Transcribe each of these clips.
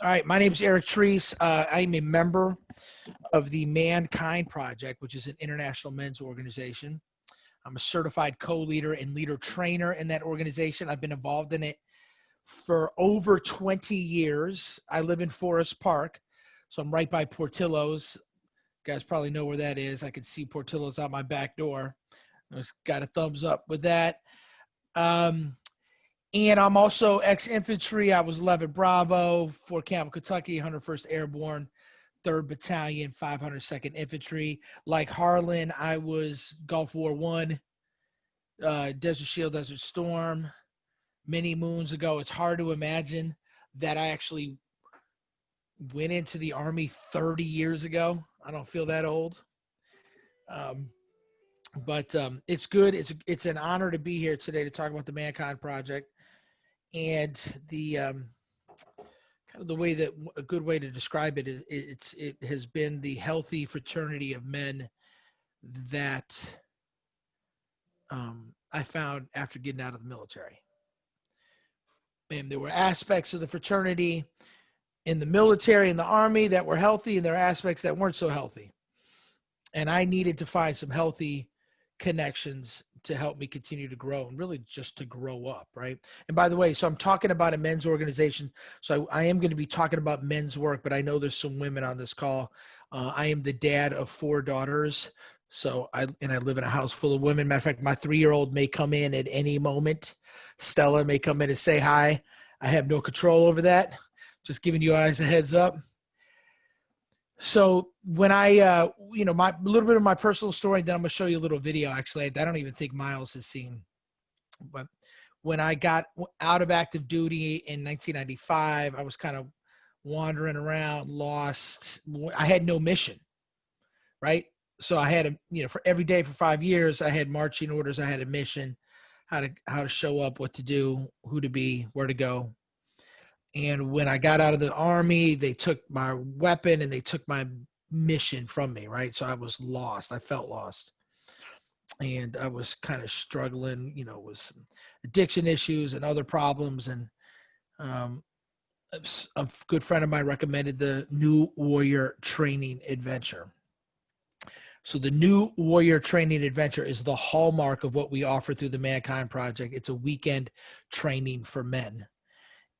All right, my name is Erik Treese. I'm a member of the Mankind Project, which is an international men's organization. I'm a certified co-leader and leader trainer in that organization. I've been involved in it for over 20 years. I live in Forest Park, so I'm right by Portillo's. You guys probably know where that is. I can see Portillo's out my back door. I just got a thumbs up with that. And I'm also ex-infantry. I was 11 Bravo, Fort Campbell, Kentucky, 101st Airborne, 3rd Battalion, 502nd Infantry. Like Harlan, I was Gulf War I, Desert Shield, Desert Storm, many moons ago. It's hard to imagine that I actually went into the Army 30 years ago. I don't feel that old. But it's good. It's an honor to be here today to talk about the Mankind Project. And the kind of the way that a good way to describe it is it has been the healthy fraternity of men that I found after getting out of the military. And there were aspects of the fraternity in the military and the Army that were healthy, and there are aspects that weren't so healthy. And I needed to find some healthy connections to help me continue to grow and really just to grow up, right? And by the way, so I'm talking about a men's organization. So I am going to be talking about men's work, but I know there's some women on this call. I am the dad of 4 daughters. So I live in a house full of women. Matter of fact, my 3-year-old may come in at any moment. Stella may come in and say hi. I have no control over that. Just giving you guys a heads up. So when I, my little bit of my personal story, then I'm gonna show you a little video. Actually, I don't even think Miles has seen. But when I got out of active duty in 1995, I was kind of wandering around, lost. I had no mission, right? So I had for every day for 5 years, I had marching orders. I had a mission, how to show up, what to do, who to be, where to go. And when I got out of the Army, they took my weapon and they took my mission from me, right? So I was lost. I felt lost. And I was kind of struggling, with some addiction issues and other problems. And a good friend of mine recommended the New Warrior Training Adventure. So the New Warrior Training Adventure is the hallmark of what we offer through the Mankind Project. It's a weekend training for men.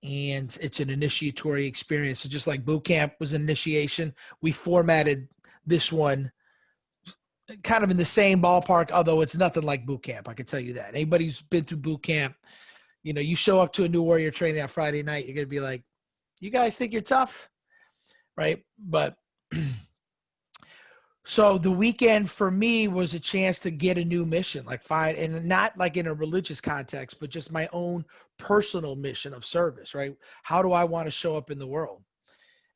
And it's an initiatory experience. So just like boot camp was an initiation, we formatted this one kind of in the same ballpark, although it's nothing like boot camp. I can tell you that. Anybody who's been through boot camp, you show up to a New Warrior training on Friday night, you're going to be like, you guys think you're tough, right? But so the weekend for me was a chance to get a new mission, and not like in a religious context, but just my own personal mission of service, right? How do I want to show up in the world?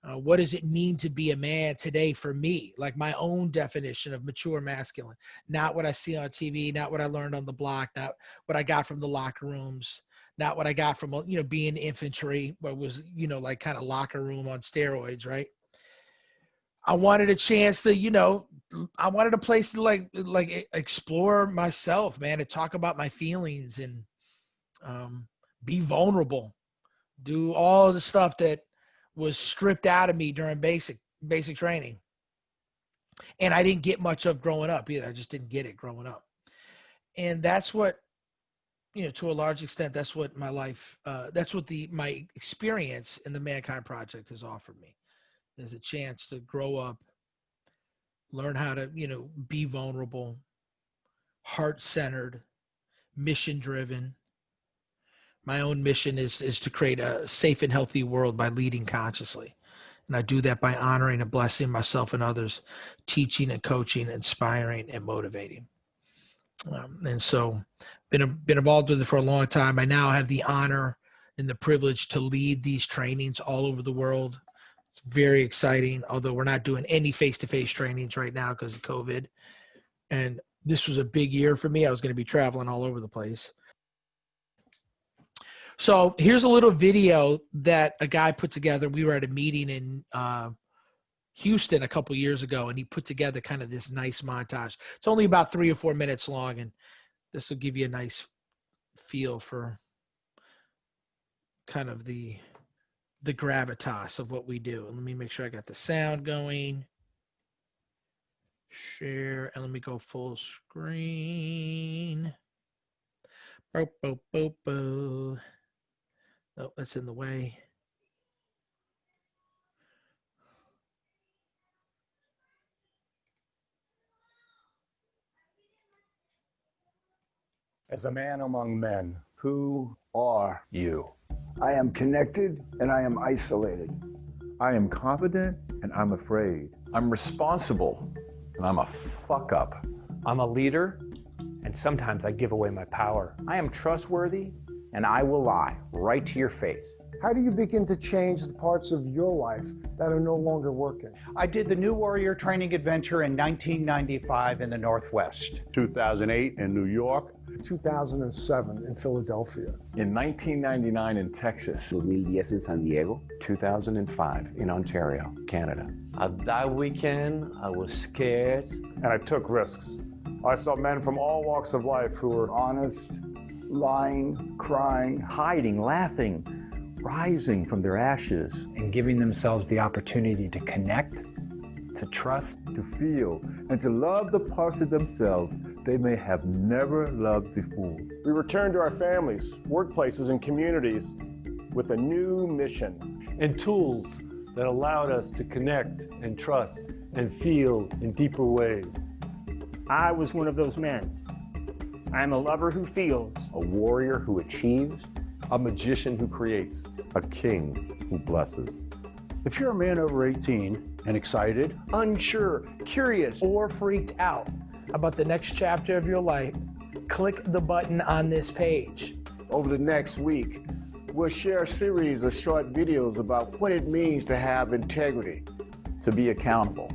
What does it mean to be a man today for me? Like my own definition of mature masculine, not what I see on TV, not what I learned on the block, not what I got from the locker rooms, not what I got from, being infantry, but was, like kind of locker room on steroids, right? I wanted a chance to, I wanted a place to like explore myself, man, to talk about my feelings and be vulnerable, do all the stuff that was stripped out of me during basic training. And I didn't get much of growing up either. I just didn't get it growing up. And that's what, to a large extent, that's what my life, that's what my experience in the Mankind Project has offered me. There's a chance to grow up, learn how to, be vulnerable, heart-centered, mission-driven. My own mission is to create a safe and healthy world by leading consciously. And I do that by honoring and blessing myself and others, teaching and coaching, inspiring and motivating. And so been involved with it for a long time. I now have the honor and the privilege to lead these trainings all over the world. It's very exciting, although we're not doing any face-to-face trainings right now because of COVID. And this was a big year for me. I was going to be traveling all over the place. So here's a little video that a guy put together. We were at a meeting in Houston a couple years ago, and he put together kind of this nice montage. It's only about 3 or 4 minutes long, and this will give you a nice feel for kind of the the gravitas of what we do. And let me make sure I got the sound going. Share, and let me go full screen. Boop, boop, boop, boop. Oh, that's in the way. As a man among men, who are you? I am connected and I am isolated. I am confident and I'm afraid. I'm responsible and I'm a fuck up. I'm a leader and sometimes I give away my power. I am trustworthy and I will lie right to your face. How do you begin to change the parts of your life that are no longer working? I did the New Warrior Training Adventure in 1995 in the Northwest. 2008 in New York. 2007 in Philadelphia. In 1999 in Texas. 2010 in San Diego. 2005 in Ontario, Canada. That weekend, I was scared. And I took risks. I saw men from all walks of life who were honest, lying, crying, hiding, laughing, rising from their ashes. And giving themselves the opportunity to connect, to trust, to feel, and to love the parts of themselves they may have never loved before. We returned to our families, workplaces, and communities with a new mission. And tools that allowed us to connect and trust and feel in deeper ways. I was one of those men. I am a lover who feels. A warrior who achieves. A magician who creates. A king who blesses. If you're a man over 18 and excited, unsure, curious, or freaked out about the next chapter of your life, click the button on this page. Over the next week, we'll share a series of short videos about what it means to have integrity, to be accountable,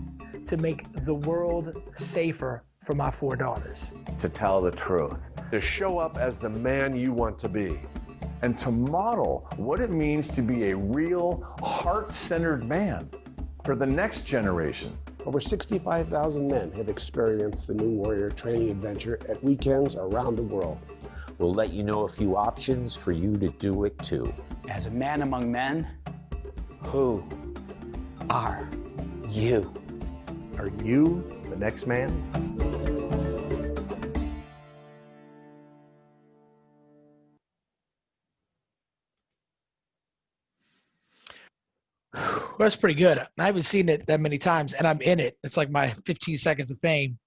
to make the world safer for my 4 daughters, to tell the truth, to show up as the man you want to be, and to model what it means to be a real, heart-centered man for the next generation. Over 65,000 men have experienced the New Warrior Training Adventure at weekends around the world. We'll let you know a few options for you to do it too. As a man among men, who are you? Are you the next man? Well, that's pretty good. I haven't seen it that many times, and I'm in it. It's like my 15 seconds of fame.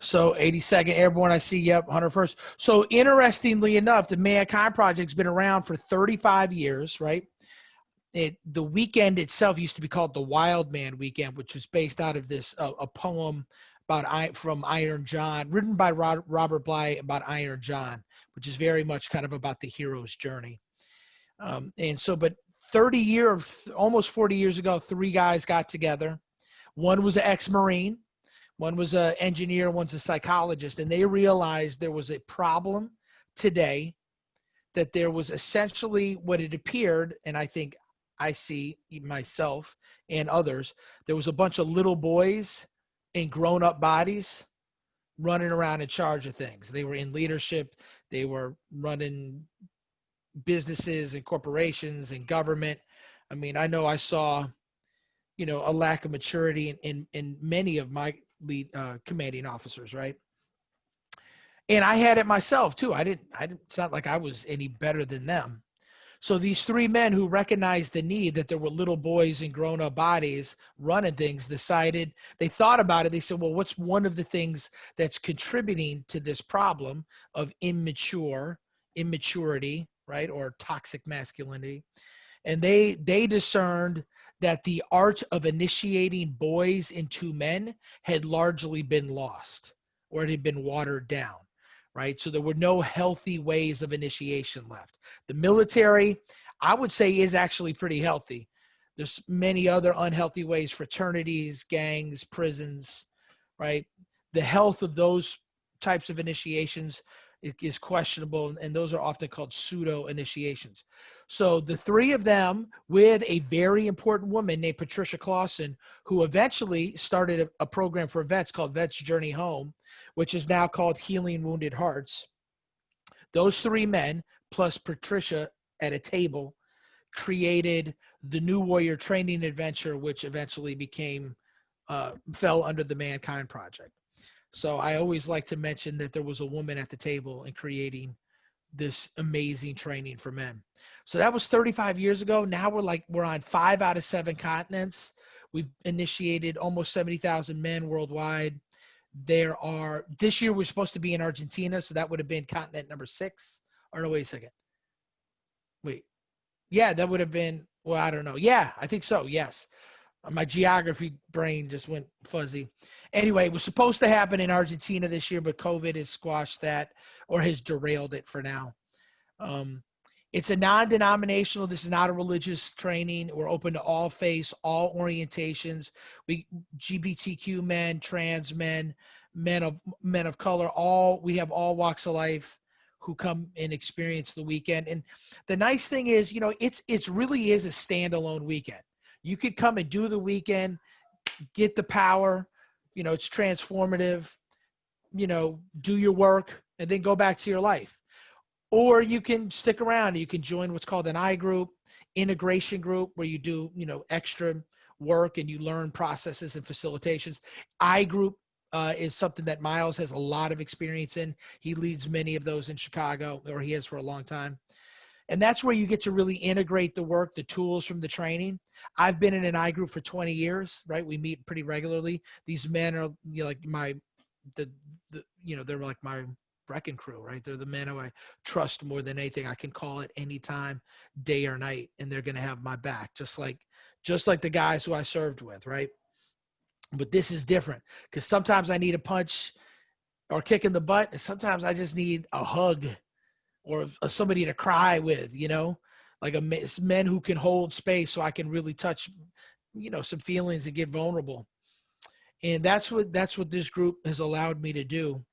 So 82nd Airborne, I see, yep, 101st. So interestingly enough, the Mankind Project's been around for 35 years, right? The weekend itself used to be called the Wild Man Weekend, which was based out of this a poem from Iron John, written by Robert Bly about Iron John, which is very much kind of about the hero's journey. But almost 40 years ago, 3 guys got together. One was an ex-Marine, one was an engineer, one's a psychologist, and they realized there was a problem today, that there was essentially what it appeared, and I think I see myself and others, there was a bunch of little boys in grown-up bodies running around in charge of things. They were in leadership, they were running businesses and corporations and government. I mean, I know I saw, a lack of maturity in many of my lead commanding officers, right? And I had it myself too. It's not like I was any better than them. So these 3 men who recognized the need that there were little boys in grown-up bodies running things they thought about it. They said, well, what's one of the things that's contributing to this problem of immaturity, right? Or toxic masculinity. And they discerned that the art of initiating boys into men had largely been lost, or it had been watered down, right? So there were no healthy ways of initiation left. The military, I would say, is actually pretty healthy. There's many other unhealthy ways, fraternities, gangs, prisons, right? The health of those types of initiations is questionable, and those are often called pseudo initiations. So the 3 of them, with a very important woman named Patricia Clausen, who eventually started a program for vets called Vets Journey Home, which is now called Healing Wounded Hearts. Those 3 men, plus Patricia at a table, created the New Warrior Training Adventure, which eventually became, fell under the Mankind Project. So I always like to mention that there was a woman at the table in creating this amazing training for men. So that was 35 years ago. Now we're on 5 out of 7 continents. We've initiated almost 70,000 men worldwide. This year we're supposed to be in Argentina, so that would have been continent number 6. Or no, wait a second. Wait. Yeah, that would have been, well, I don't know. Yeah, I think so. Yes. My geography brain just went fuzzy. Anyway, it was supposed to happen in Argentina this year, but COVID has squashed that or has derailed it for now. It's a non-denominational. This is not a religious training. We're open to all faiths, all orientations. GBTQ men, trans men, men of color, we have all walks of life who come and experience the weekend. And the nice thing is, it's really is a standalone weekend. You could come and do the weekend, get the power, it's transformative, do your work and then go back to your life. Or you can stick around. You can join what's called an I group, integration group, where you do, extra work and you learn processes and facilitations. I group is something that Miles has a lot of experience in. He leads many of those in Chicago, or he has for a long time. And that's where you get to really integrate the work, the tools from the training. I've been in an I group for 20 years, right? We meet pretty regularly. These men are like they're like my wrecking crew, right? They're the men who I trust more than anything. I can call it anytime, day or night, and they're going to have my back, just like the guys who I served with, right? But this is different because sometimes I need a punch or kick in the butt, and sometimes I just need a hug or somebody to cry with, like men who can hold space so I can really touch, some feelings and get vulnerable. And that's what this group has allowed me to do.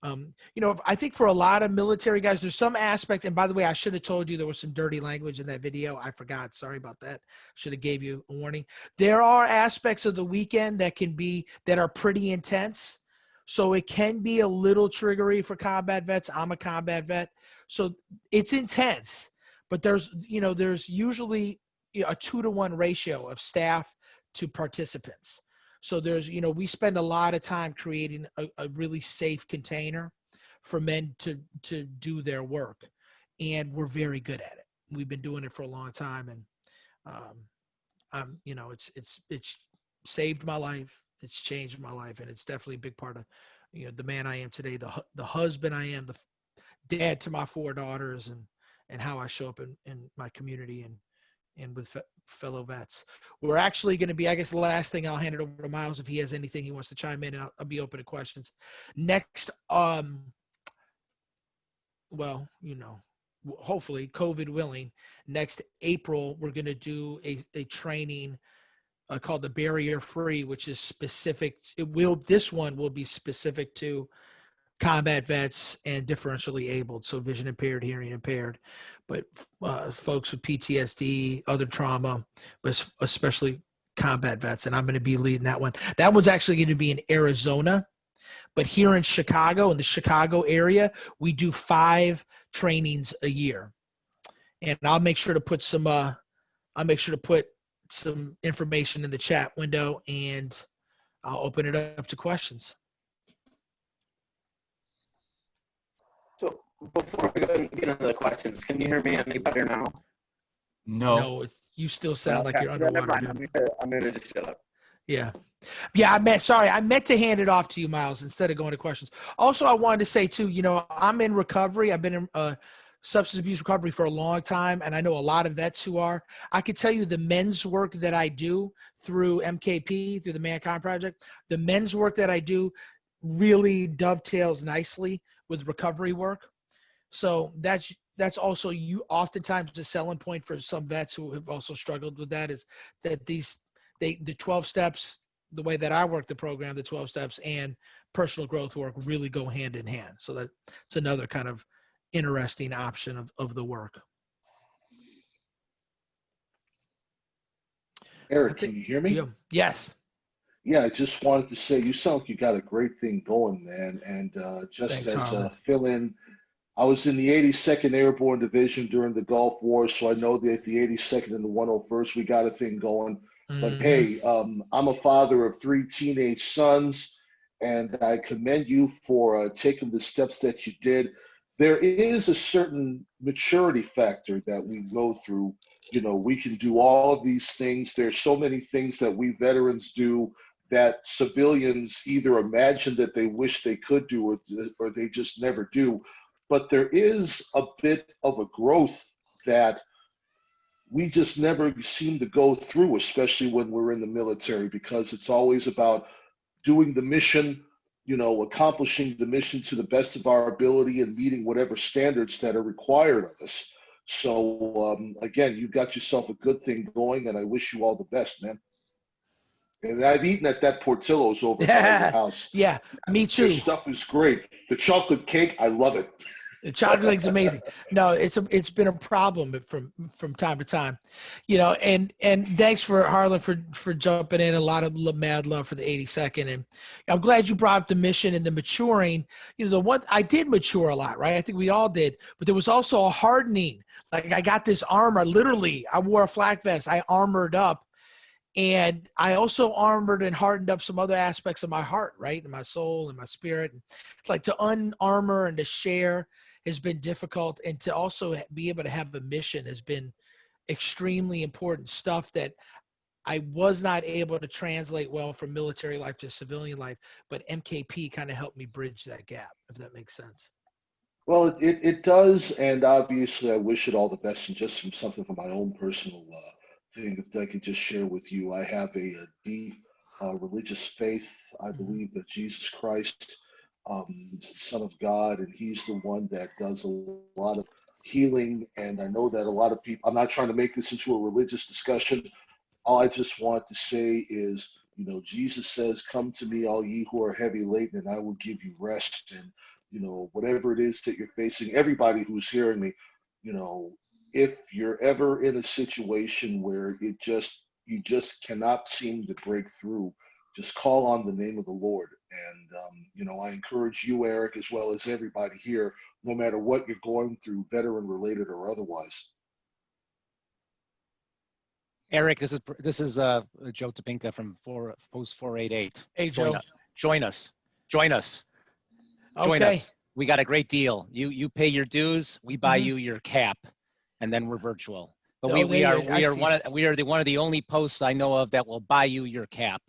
I think for a lot of military guys, there's some aspects, and by the way, I should have told you there was some dirty language in that video. I forgot. Sorry about that. Should have gave you a warning. There are aspects of the weekend that are pretty intense. So it can be a little triggery for combat vets. I'm a combat vet. So it's intense, but there's usually a 2-to-1 ratio of staff to participants. So we spend a lot of time creating a really safe container for men to do their work. And we're very good at it. We've been doing it for a long time. And, it's saved my life. It's changed my life. And it's definitely a big part of, the man I am today, the husband I am, the dad to my 4 daughters, and how I show up in my community and with fellow vets. We're actually going to be, I guess the last thing, I'll hand it over to Miles if he has anything he wants to chime in, and I'll be open to questions. Next, hopefully COVID willing, next April, we're going to do a training called the Barrier Free, which is specific. This one will be specific to combat vets and differentially abled, so vision impaired, hearing impaired, but folks with PTSD, other trauma, but especially combat vets. And I'm going to be leading that one. That one's actually going to be in Arizona, but here in Chicago, in the Chicago area, we do 5 trainings a year. And I'll make sure to put some information in the chat window, and I'll open it up to questions. So before we go and get into the questions, can you hear me any better now? No, you still sound like you're underwater. I'm gonna just shut up. Yeah. I meant to hand it off to you, Miles, instead of going to questions. Also, I wanted to say too, I'm in recovery. I've been in substance abuse recovery for a long time, and I know a lot of vets who are. I could tell you the men's work that I do through MKP, through the Mankind Project, the men's work that I do really dovetails nicely with recovery work. So that's also oftentimes the selling point for some vets who have also struggled with that, is that the 12 steps, the way that I work the program, the 12 steps and personal growth work really go hand in hand. So that's another kind of interesting option of the work. Eric, can you hear me? Yes. Yeah, I just wanted to say you sound like you got a great thing going, man. And just Thanks, as Harlan. a fill-in, I was in the 82nd Airborne Division during the Gulf War, so I know that the 82nd and the 101st, we got a thing going. But hey, I'm a father of 3 teenage sons, and I commend you for taking the steps that you did. There is a certain maturity factor that we go through. You know, we can do all of these things. There's so many things that we veterans do that civilians either imagine that they wish they could do, or they just never do. But there is a bit of a growth that we just never seem to go through, especially when we're in the military, because it's always about doing the mission, you know, accomplishing the mission to the best of our ability and meeting whatever standards that are required of us. So again, you got yourself a good thing going, and I wish you all the best, man. And I've eaten at that Portillo's over by your house. Yeah, me too. Their stuff is great. The chocolate cake, I love it. The chocolate cake's amazing. No, it's been a problem from time to time, you know. And thanks for Harlan for jumping in. A lot of mad love for the 82nd, and I'm glad you brought up the mission and the maturing. You know, the one I did mature a lot, right? I think we all did, but there was also a hardening. Like I got this armor. Literally, I wore a flak vest. I armored up. And I also armored and hardened up some other aspects of my heart, right? And my soul and my spirit. It's like to unarmor and to share has been difficult. And to also be able to have a mission has been extremely important stuff that I was not able to translate well from military life to civilian life. But MKP kind of helped me bridge that gap, if that makes sense. Well, it does. And obviously, I wish it all the best. And just from something from my own personal thing, if I could just share with you, I have a deep religious faith. I believe that Jesus Christ is the Son of God, and he's the one that does a lot of healing. And I know that a lot of people, I'm not trying to make this into a religious discussion. All I just want to say is, you know, Jesus says, come to me, all ye who are heavy laden, and I will give you rest. And, you know, whatever it is that you're facing, everybody who's hearing me, you know, if you're ever in a situation where you just cannot seem to break through, just call on the name of the Lord. And you know, I encourage you, Eric, as well as everybody here, no matter what you're going through, veteran related or otherwise. Eric, this is Joe Topinka from Post 488. Hey, Joe. Join us. Join us. We got a great deal. You pay your dues, we buy you your cap, and then we're virtual. But we are one of the only posts I know of that will buy you your cap.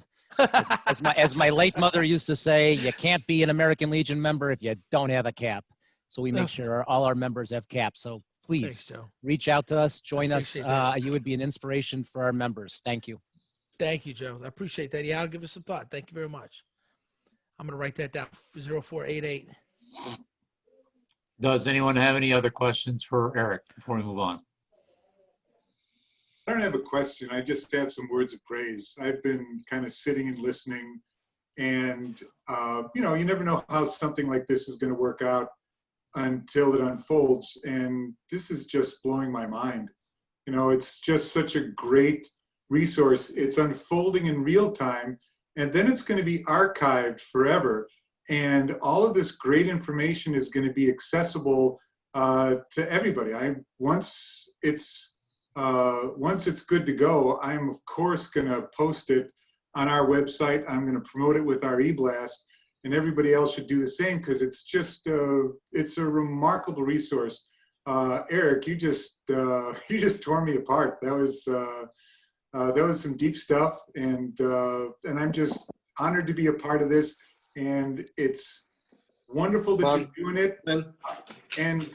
As my late mother used to say, you can't be an American Legion member if you don't have a cap. So we make sure all our members have caps. So please reach out to us, join us. You would be an inspiration for our members. Thank you. Thank you, Joe. I appreciate that. Yeah, I'll give it some thought. Thank you very much. I'm going to write that down, 0488. Does anyone have any other questions for Eric before we move on? I don't have a question. I just have some words of praise. I've been kind of sitting and listening, and you know, you never know how something like this is going to work out until it unfolds. And this is just blowing my mind. You know, it's just such a great resource. It's unfolding in real time, and then it's going to be archived forever. And all of this great information is going to be accessible to everybody. Once it's good to go, I'm of course going to post it on our website. I'm going to promote it with our e-blast, and everybody else should do the same, because it's just it's a remarkable resource. Eric, you just tore me apart. That was some deep stuff, and I'm just honored to be a part of this. And it's wonderful that you're doing it, and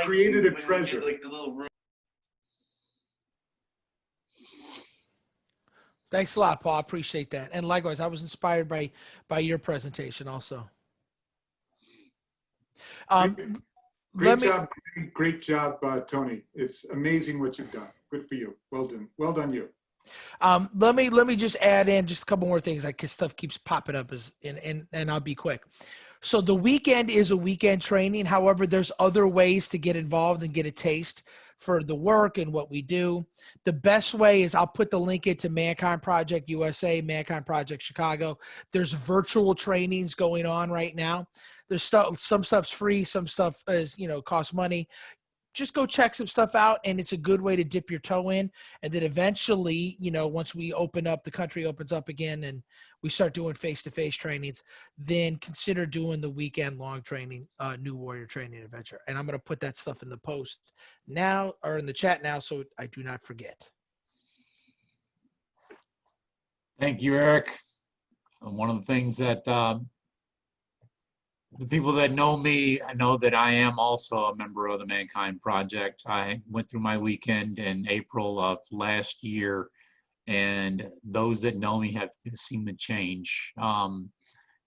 created a treasure. Like the little room. Thanks a lot, Paul. I appreciate that. And likewise, I was inspired by your presentation also. Great job, Tony. It's amazing what you've done. Good for you. Well done. Well done, you. Let me just add in just a couple more things. Like stuff keeps popping up and I'll be quick. So the weekend is a weekend training. However, there's other ways to get involved and get a taste for the work and what we do. The best way is I'll put the link into Mankind Project USA, Mankind Project Chicago. There's virtual trainings going on right now. There's stuff, some stuff's free, some stuff is, costs money. Just go check some stuff out, and it's a good way to dip your toe in. And then eventually, once we open up, the country opens up again and we start doing face-to-face trainings, then consider doing the weekend-long training, New Warrior Training Adventure. And I'm going to put that stuff in the post now, or in the chat now, so I do not forget. Thank you, Eric. One of the things that the people that know me, I know that I am also a member of the Mankind Project. I went through my weekend in April of last year, and those that know me have seen the change.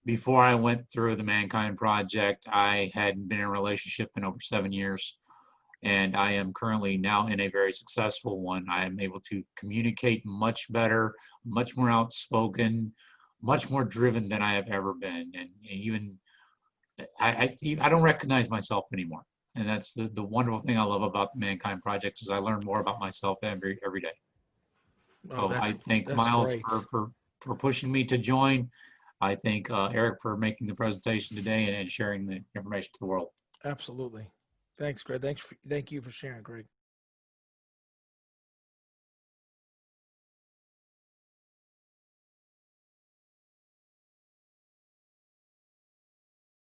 Before I went through the Mankind Project, I had been in a relationship in over 7 years, and I am currently now in a very successful one. I am able to communicate much better, much more outspoken, much more driven than I have ever been, and even I don't recognize myself anymore. And that's the wonderful thing I love about the Mankind Project is I learn more about myself every day. Oh, so I thank Miles great. for pushing me to join. I thank Eric for making the presentation today and sharing the information to the world. Absolutely. Thanks, Greg. Thank you for sharing, Greg.